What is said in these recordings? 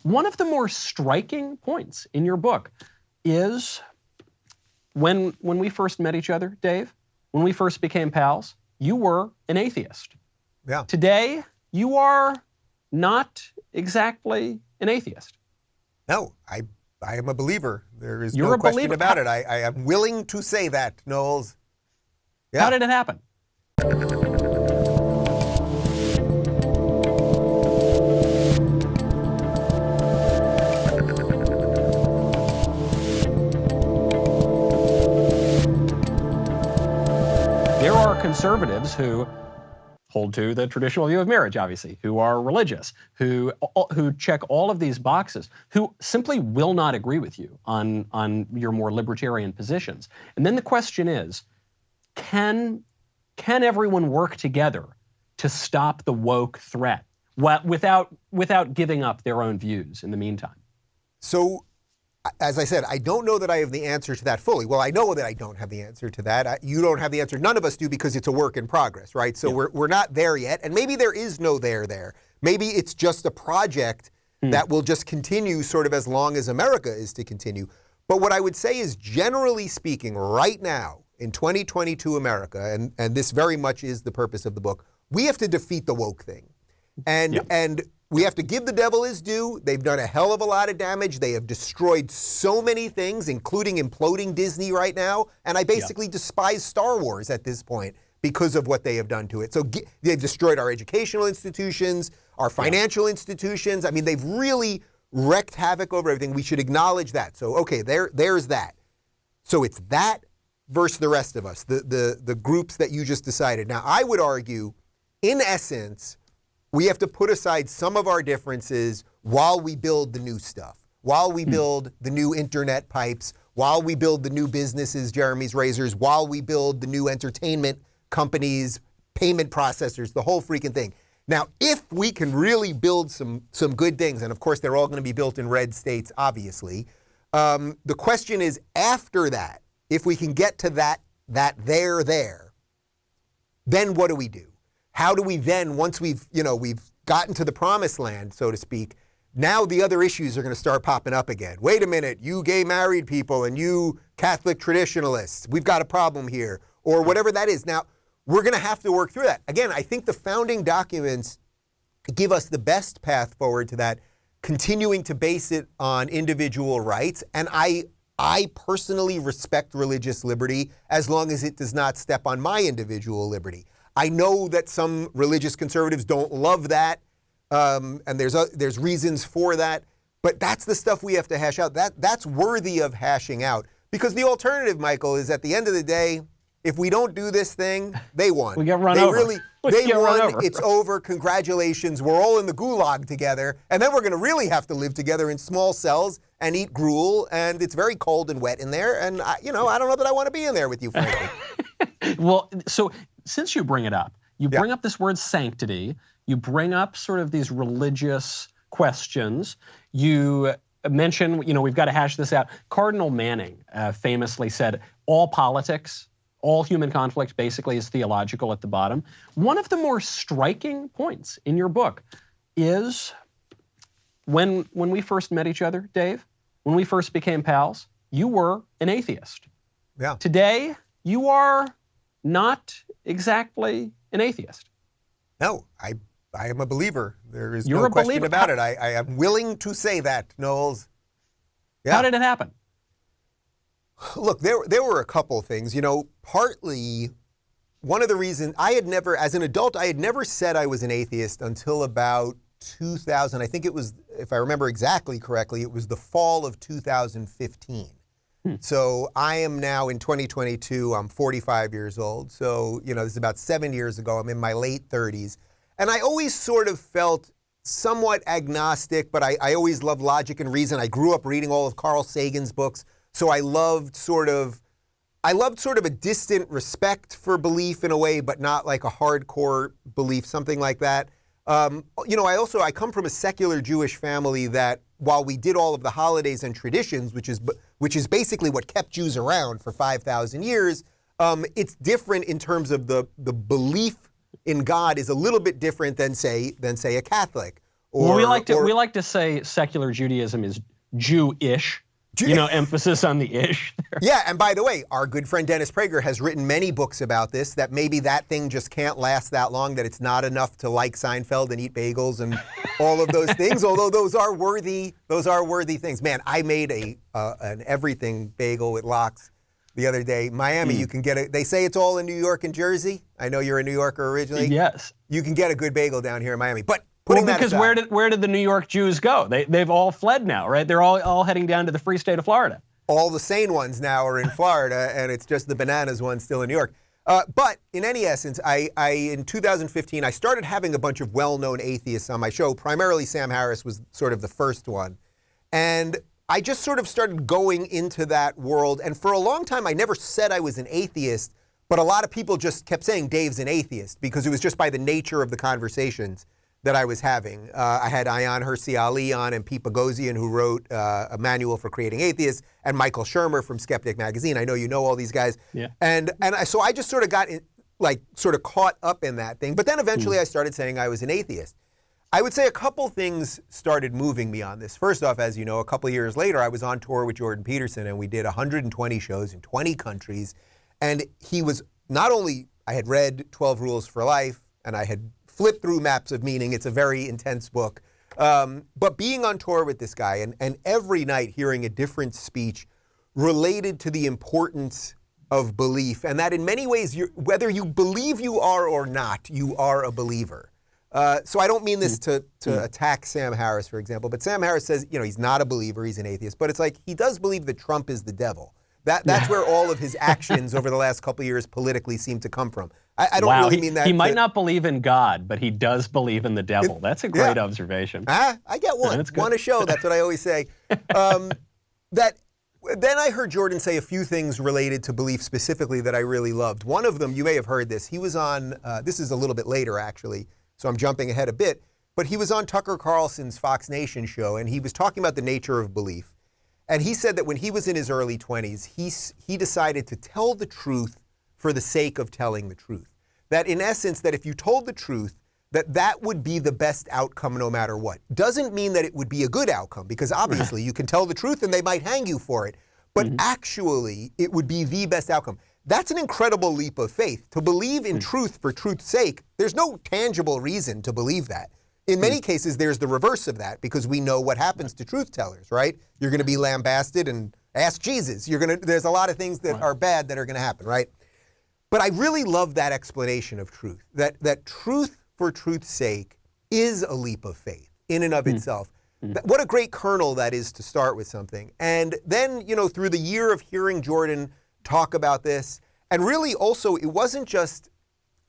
One of the more striking points in your book is when we first met each other, Dave, when we first became pals, you were an atheist. Yeah. Today, you are not exactly an atheist. No, I am a believer. There is You're no a question believer. about it. I am willing to say that, Knowles. Yeah. How did it happen? There are conservatives who hold to the traditional view of marriage, obviously, who are religious, who check all of these boxes, who simply will not agree with you on your more libertarian positions. And then the question is, can everyone work together to stop the woke threat without giving up their own views in the meantime? So, as I said, I don't know that I have the answer to that fully. Well, I know that I don't have the answer to that. You don't have the answer. None of us do, because it's a work in progress, right? So we're not there yet. And maybe there is no there. Maybe it's just a project that will just continue sort of as long as America is to continue. But what I would say is, generally speaking, right now, in 2022 America, and this very much is the purpose of the book, we have to defeat the woke thing. And we have to give the devil his due. They've done a hell of a lot of damage. They have destroyed so many things, including imploding Disney right now. And I basically despise Star Wars at this point because of what they have done to it. So they've destroyed our educational institutions, our financial institutions. I mean, they've really wreaked havoc over everything. We should acknowledge that. So, okay, there's that. So it's that versus the rest of us, the groups that you just decided. Now, I would argue, in essence, we have to put aside some of our differences while we build the new stuff, while we build the new internet pipes, while we build the new businesses, Jeremy's Razors, while we build the new entertainment companies, payment processors, the whole freaking thing. Now, if we can really build some good things, and of course they're all going to be built in red states, obviously, the question is, after that, if we can get to that there, then what do we do? How do we then, once we've gotten to the promised land, so to speak, now the other issues are going to start popping up again. Wait a minute, you gay married people and you Catholic traditionalists, we've got a problem here, or whatever that is. Now, we're going to have to work through that. Again, I think the founding documents give us the best path forward to that, continuing to base it on individual rights. And I personally respect religious liberty as long as it does not step on my individual liberty. I know that some religious conservatives don't love that, and there's reasons for that, but that's the stuff we have to hash out. That's worthy of hashing out, because the alternative, Michael, is at the end of the day, if we don't do this thing, they won. We get run over. They won. It's over. Congratulations. We're all in the gulag together, and then we're going to really have to live together in small cells and eat gruel, and it's very cold and wet in there, and I don't know that I want to be in there with you, frankly. Well, so since you bring it up, you bring up this word sanctity, you bring up sort of these religious questions, you mention, we've got to hash this out. Cardinal Manning famously said, all politics, all human conflict basically is theological at the bottom. One of the more striking points in your book is when we first met each other, Dave, when we first became pals, you were an atheist. Yeah. Today, you are not exactly an atheist. No, I am a believer. There is You're no a question believer. about it. I am willing to say that, Knowles. Yeah. How did it happen? Look, there were a couple of things. Partly, one of the reasons as an adult, I had never said I was an atheist until about 2000. I think it was, if I remember exactly correctly, it was the fall of 2015. So I am now in 2022, I'm 45 years old. So, this is about 7 years ago. I'm in my late 30s. And I always sort of felt somewhat agnostic, but I always loved logic and reason. I grew up reading all of Carl Sagan's books. So I loved sort of a distant respect for belief in a way, but not like a hardcore belief, something like that. I come from a secular Jewish family that, while we did all of the holidays and traditions, which is basically what kept Jews around for 5,000 years, it's different in terms of the belief in God is a little bit different than say a Catholic Or, well, we like to say secular Judaism is Jewish. Emphasis on the ish there. Yeah, and by the way, our good friend Dennis Prager has written many books about this, that maybe that thing just can't last that long, that it's not enough to like Seinfeld and eat bagels and all of those things, although those are worthy things. Man, I made an everything bagel with lox the other day. Miami, you can get they say it's all in New York and Jersey. I know you're a New Yorker originally. Yes. You can get a good bagel down here in Miami. But because where did the New York Jews go? They've all fled now, right? They're all heading down to the free state of Florida. All the sane ones now are in Florida, and it's just the bananas ones still in New York. But in any essence, I in 2015, I started having a bunch of well-known atheists on my show. Primarily Sam Harris was sort of the first one. And I just sort of started going into that world. And for a long time, I never said I was an atheist, but a lot of people just kept saying Dave's an atheist because it was just by the nature of the conversations that I was having. I had Ayaan Hirsi Ali on and Pete Boghossian, who wrote a manual for creating atheists, and Michael Shermer from Skeptic Magazine. I know you know all these guys. Yeah. So I just sort of got sort of caught up in that thing. But then eventually I started saying I was an atheist. I would say a couple things started moving me on this. First off, as you know, a couple years later, I was on tour with Jordan Peterson, and we did 120 shows in 20 countries. And he was not only, I had read 12 Rules for Life, and I had flipped through Maps of Meaning. It's a very intense book. But being on tour with this guy and every night hearing a different speech related to the importance of belief, and that in many ways, whether you believe you are or not, you are a believer. So I don't mean this to attack Sam Harris, for example, but Sam Harris says, he's not a believer, he's an atheist, but it's like he does believe that Trump is the devil. That's where all of his actions over the last couple of years politically seem to come from. I don't really mean that. He might not believe in God, but he does believe in the devil. That's a great observation. I get one. One a show, that's what I always say. Then I heard Jordan say a few things related to belief specifically that I really loved. One of them, you may have heard this, he was on, this is a little bit later actually, so I'm jumping ahead a bit, but he was on Tucker Carlson's Fox Nation show, and he was talking about the nature of belief. And he said that when he was in his early 20s, he decided to tell the truth for the sake of telling the truth. That in essence, that if you told the truth, that would be the best outcome no matter what. Doesn't mean that it would be a good outcome, because obviously you can tell the truth and they might hang you for it. But actually, it would be the best outcome. That's an incredible leap of faith. To believe in truth for truth's sake, there's no tangible reason to believe that. In many cases, there's the reverse of that, because we know what happens to truth tellers, right? You're going to be lambasted, and ask Jesus. There's a lot of things that are bad that are going to happen, right? But I really love that explanation of truth, that truth for truth's sake is a leap of faith in and of itself. What a great kernel that is to start with something. And then, through the year of hearing Jordan talk about this, and really also, it wasn't just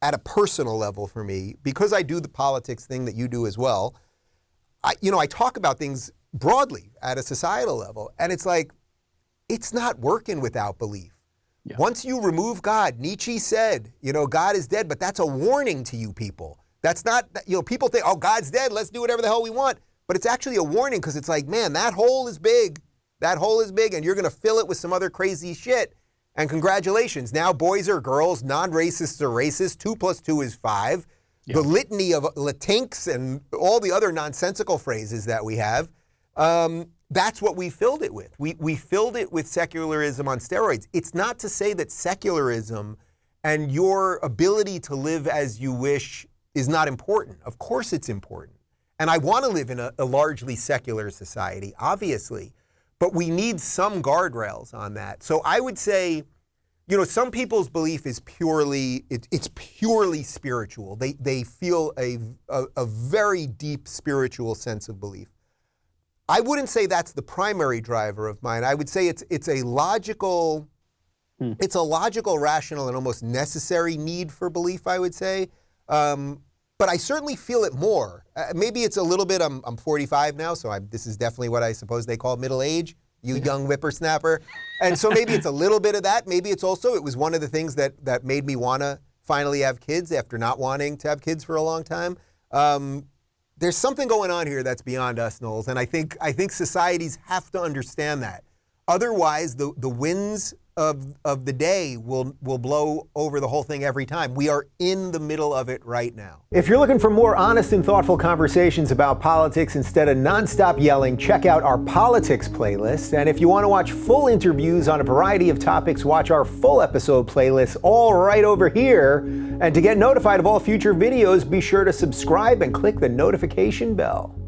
at a personal level for me, because I do the politics thing that you do as well. I talk about things broadly at a societal level, and it's like, it's not working without belief. Yeah. Once you remove God, Nietzsche said, God is dead, but that's a warning to you people. That's not, people think, oh, God's dead, let's do whatever the hell we want. But it's actually a warning, because it's like, man, that hole is big. That hole is big, and you're going to fill it with some other crazy shit. And congratulations, now boys are girls, non-racists are racist, 2 + 2 is 5. Yeah. The litany of latinx and all the other nonsensical phrases that we have, that's what we filled it with. We filled it with secularism on steroids. It's not to say that secularism and your ability to live as you wish is not important. Of course it's important. And I want to live in a largely secular society, obviously. But we need some guardrails on that. So I would say, some people's belief is purely spiritual. They feel a very deep spiritual sense of belief. I wouldn't say that's the primary driver of mine. I would say it's a logical, rational, and almost necessary need for belief, I would say. But I certainly feel it more. Maybe it's a little bit, I'm 45 now, so this is definitely what I suppose they call middle age, young whippersnapper. And so maybe it's a little bit of that. Maybe it was one of the things that made me want to finally have kids after not wanting to have kids for a long time. There's something going on here that's beyond us, Knowles, and I think societies have to understand that. Otherwise, the winds of the day will blow over the whole thing every time. We are in the middle of it right now. If you're looking for more honest and thoughtful conversations about politics instead of nonstop yelling, check out our politics playlist. And if you want to watch full interviews on a variety of topics, watch our full episode playlist all right over here. And to get notified of all future videos, be sure to subscribe and click the notification bell.